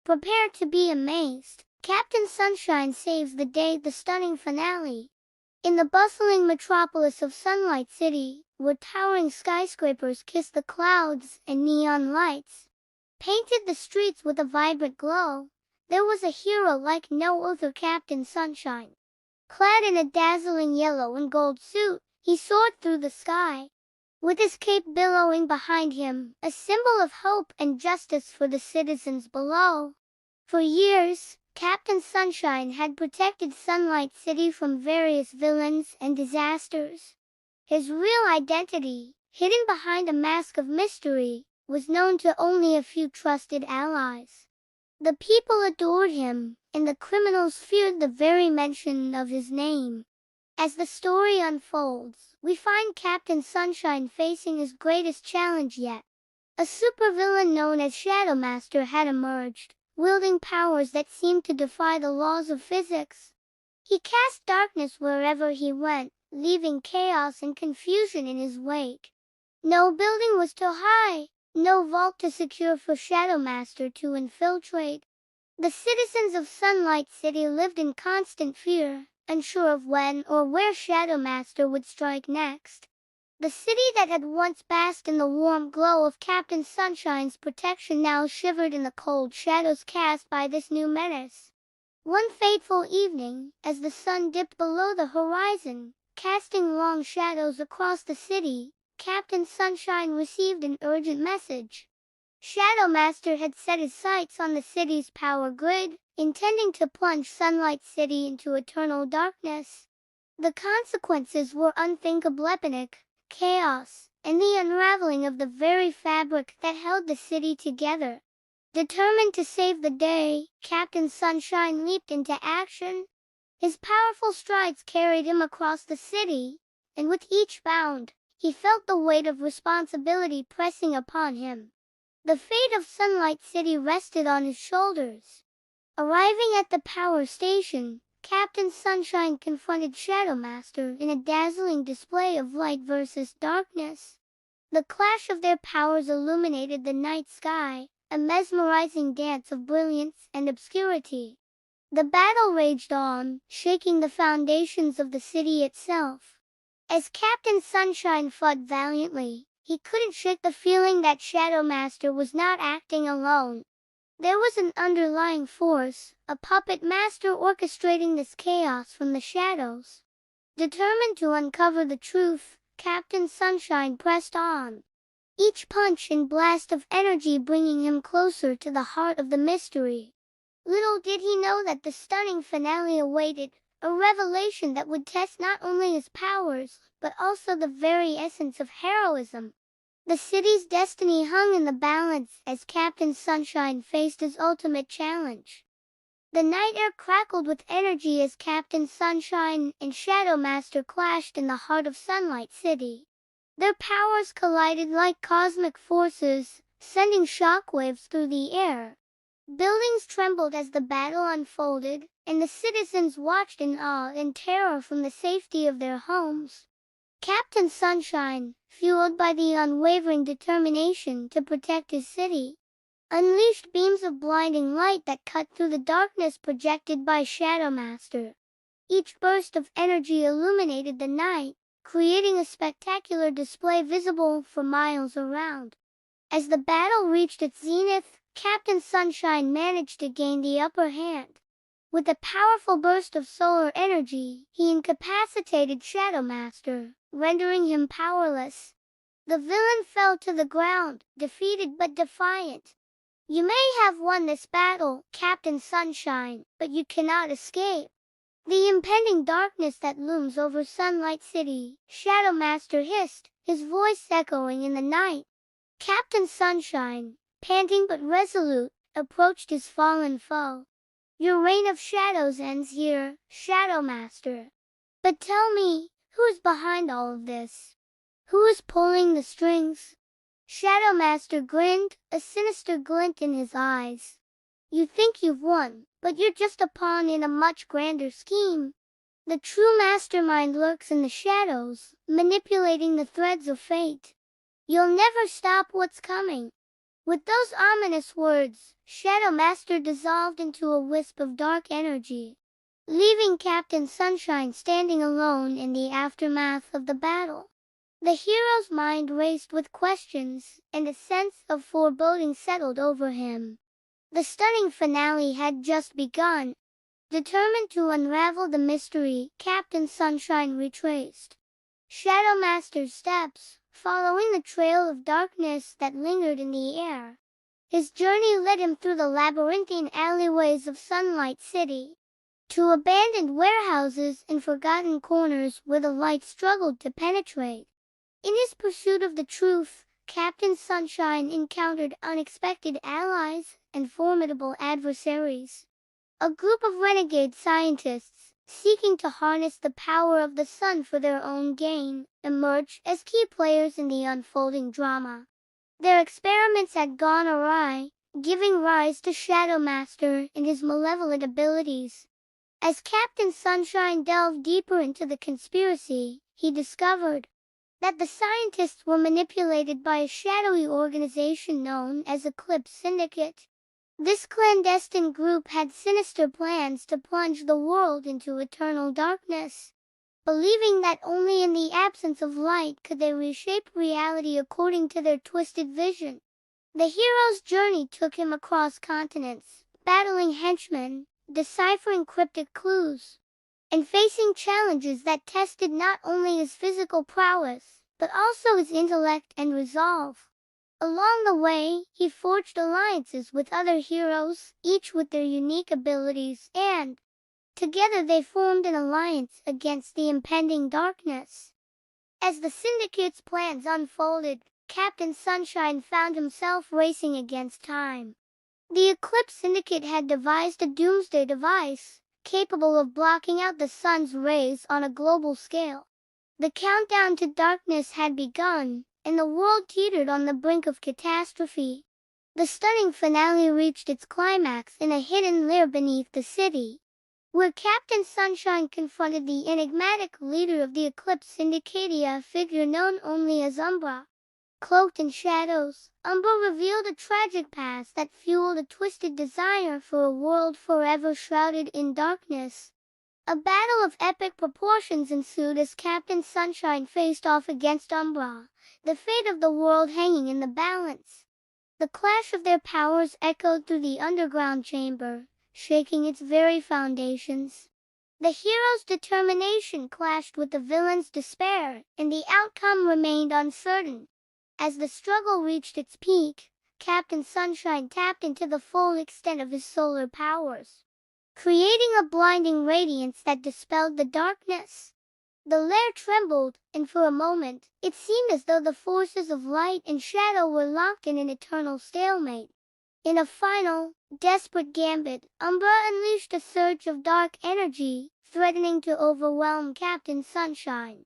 Prepare to be amazed. Captain Sunshine saves the day. The stunning finale. In the bustling metropolis of Sunlight City, where towering skyscrapers kiss the clouds and neon lights painted the streets with a vibrant glow, there was a hero like no other. Captain Sunshine. Clad in a dazzling yellow and gold suit, he soared through the sky, with his cape billowing behind him, a symbol of hope and justice for the citizens below. For years, Captain Sunshine had protected Sunlight City from various villains and disasters. His real identity, hidden behind a mask of mystery, was known to only a few trusted allies. The people adored him, and the criminals feared the very mention of his name. As the story unfolds, we find Captain Sunshine facing his greatest challenge yet. A supervillain known as Shadow Master had emerged, wielding powers that seemed to defy the laws of physics. He cast darkness wherever he went, leaving chaos and confusion in his wake. No building was too high, no vault too secure for Shadow Master to infiltrate. The citizens of Sunlight City lived in constant fear, unsure of when or where Shadow Master would strike next. The city that had once basked in the warm glow of Captain Sunshine's protection now shivered in the cold shadows cast by this new menace. One fateful evening, as the sun dipped below the horizon, casting long shadows across the city, Captain Sunshine received an urgent message. Shadow Master had set his sights on the city's power grid, intending to plunge Sunlight City into eternal darkness. The consequences were unthinkable: epic chaos, and the unraveling of the very fabric that held the city together. Determined to save the day, Captain Sunshine leaped into action. His powerful strides carried him across the city, and with each bound, he felt the weight of responsibility pressing upon him. The fate of Sunlight City rested on his shoulders. Arriving at the power station, Captain Sunshine confronted Shadow Master in a dazzling display of light versus darkness. The clash of their powers illuminated the night sky, a mesmerizing dance of brilliance and obscurity. The battle raged on, shaking the foundations of the city itself. As Captain Sunshine fought valiantly, he couldn't shake the feeling that Shadow Master was not acting alone. There was an underlying force, a puppet master orchestrating this chaos from the shadows. Determined to uncover the truth, Captain Sunshine pressed on, each punch and blast of energy bringing him closer to the heart of the mystery. Little did he know that the stunning finale awaited, a revelation that would test not only his powers, but also the very essence of heroism. The city's destiny hung in the balance as Captain Sunshine faced his ultimate challenge. The night air crackled with energy as Captain Sunshine and Shadow Master clashed in the heart of Sunlight City. Their powers collided like cosmic forces, sending shockwaves through the air. Buildings trembled as the battle unfolded, and the citizens watched in awe and terror from the safety of their homes. Captain Sunshine, fueled by the unwavering determination to protect his city, unleashed beams of blinding light that cut through the darkness projected by Shadow Master. Each burst of energy illuminated the night, creating a spectacular display visible for miles around. As the battle reached its zenith, Captain Sunshine managed to gain the upper hand. With a powerful burst of solar energy, he incapacitated Shadow Master, rendering him powerless. The villain fell to the ground, defeated but defiant. You may have won this battle, Captain Sunshine, but you cannot escape the impending darkness that looms over Sunlight City, Shadow Master hissed, his voice echoing in the night. Captain Sunshine, panting but resolute, approached his fallen foe. Your reign of shadows ends here, Shadow Master. But tell me, who is behind all of this? Who is pulling the strings? Shadow Master grinned, a sinister glint in his eyes. You think you've won, but you're just a pawn in a much grander scheme. The true mastermind lurks in the shadows, manipulating the threads of fate. You'll never stop what's coming. With those ominous words, Shadow Master dissolved into a wisp of dark energy, leaving Captain Sunshine standing alone in the aftermath of the battle. The hero's mind raced with questions, and a sense of foreboding settled over him. The stunning finale had just begun. Determined to unravel the mystery, Captain Sunshine retraced Shadow Master's steps, following the trail of darkness that lingered in the air. His journey led him through the labyrinthine alleyways of Sunlight City, to abandoned warehouses and forgotten corners where the light struggled to penetrate. In his pursuit of the truth, Captain Sunshine encountered unexpected allies and formidable adversaries. A group of renegade scientists, seeking to harness the power of the sun for their own gain, emerged as key players in the unfolding drama. Their experiments had gone awry, giving rise to Shadow Master and his malevolent abilities. As Captain Sunshine delved deeper into the conspiracy, he discovered that the scientists were manipulated by a shadowy organization known as Eclipse Syndicate. This clandestine group had sinister plans to plunge the world into eternal darkness, believing that only in the absence of light could they reshape reality according to their twisted vision. The hero's journey took him across continents, battling henchmen, deciphering cryptic clues, and facing challenges that tested not only his physical prowess, but also his intellect and resolve. Along the way, he forged alliances with other heroes, each with their unique abilities, and together they formed an alliance against the impending darkness. As the Syndicate's plans unfolded, Captain Sunshine found himself racing against time. The Eclipse Syndicate had devised a doomsday device, capable of blocking out the sun's rays on a global scale. The countdown to darkness had begun, and the world teetered on the brink of catastrophe. The stunning finale reached its climax in a hidden lair beneath the city, where Captain Sunshine confronted the enigmatic leader of the Eclipse Syndicate, a figure known only as Umbra. Cloaked in shadows, Umbra revealed a tragic past that fueled a twisted desire for a world forever shrouded in darkness. A battle of epic proportions ensued as Captain Sunshine faced off against Umbra, the fate of the world hanging in the balance. The clash of their powers echoed through the underground chamber, shaking its very foundations. The hero's determination clashed with the villain's despair, and the outcome remained uncertain. As the struggle reached its peak, Captain Sunshine tapped into the full extent of his solar powers, creating a blinding radiance that dispelled the darkness. The lair trembled, and for a moment, it seemed as though the forces of light and shadow were locked in an eternal stalemate. In a final, desperate gambit, Umbra unleashed a surge of dark energy, threatening to overwhelm Captain Sunshine.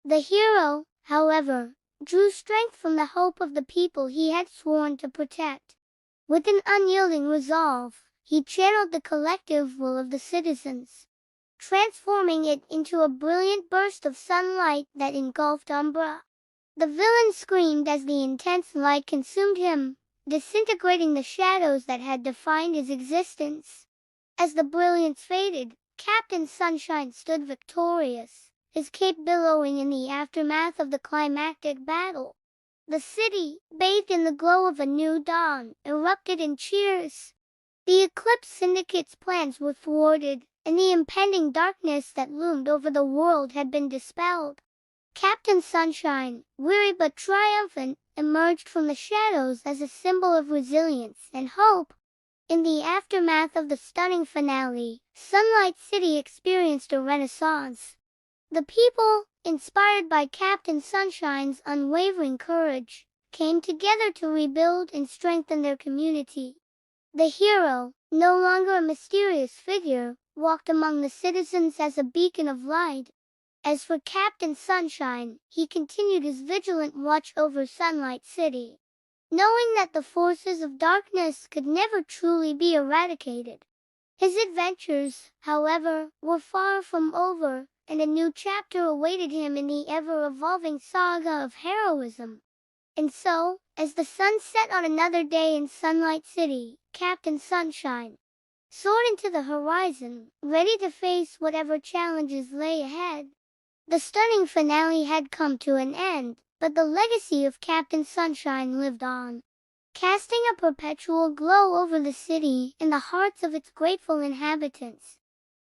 The hero, however, drew strength from the hope of the people he had sworn to protect. With an unyielding resolve, he channeled the collective will of the citizens, transforming it into a brilliant burst of sunlight that engulfed Umbra. The villain screamed as the intense light consumed him, disintegrating the shadows that had defined his existence. As the brilliance faded, Captain Sunshine stood victorious, his cape billowing in the aftermath of the climactic battle. The city, bathed in the glow of a new dawn, erupted in cheers. The Eclipse Syndicate's plans were thwarted, and the impending darkness that loomed over the world had been dispelled. Captain Sunshine, weary but triumphant, emerged from the shadows as a symbol of resilience and hope. In the aftermath of the stunning finale, Sunlight City experienced a renaissance. The people, inspired by Captain Sunshine's unwavering courage, came together to rebuild and strengthen their community. The hero, no longer a mysterious figure, walked among the citizens as a beacon of light. As for Captain Sunshine, he continued his vigilant watch over Sunlight City, knowing that the forces of darkness could never truly be eradicated. His adventures, however, were far from over, and a new chapter awaited him in the ever-evolving saga of heroism. And so, As the sun set on another day in Sunlight City, Captain Sunshine soared into the horizon, ready to face whatever challenges lay ahead. The stunning finale had come to an end, but the legacy of Captain Sunshine lived on, casting a perpetual glow over the city in the hearts of its grateful inhabitants.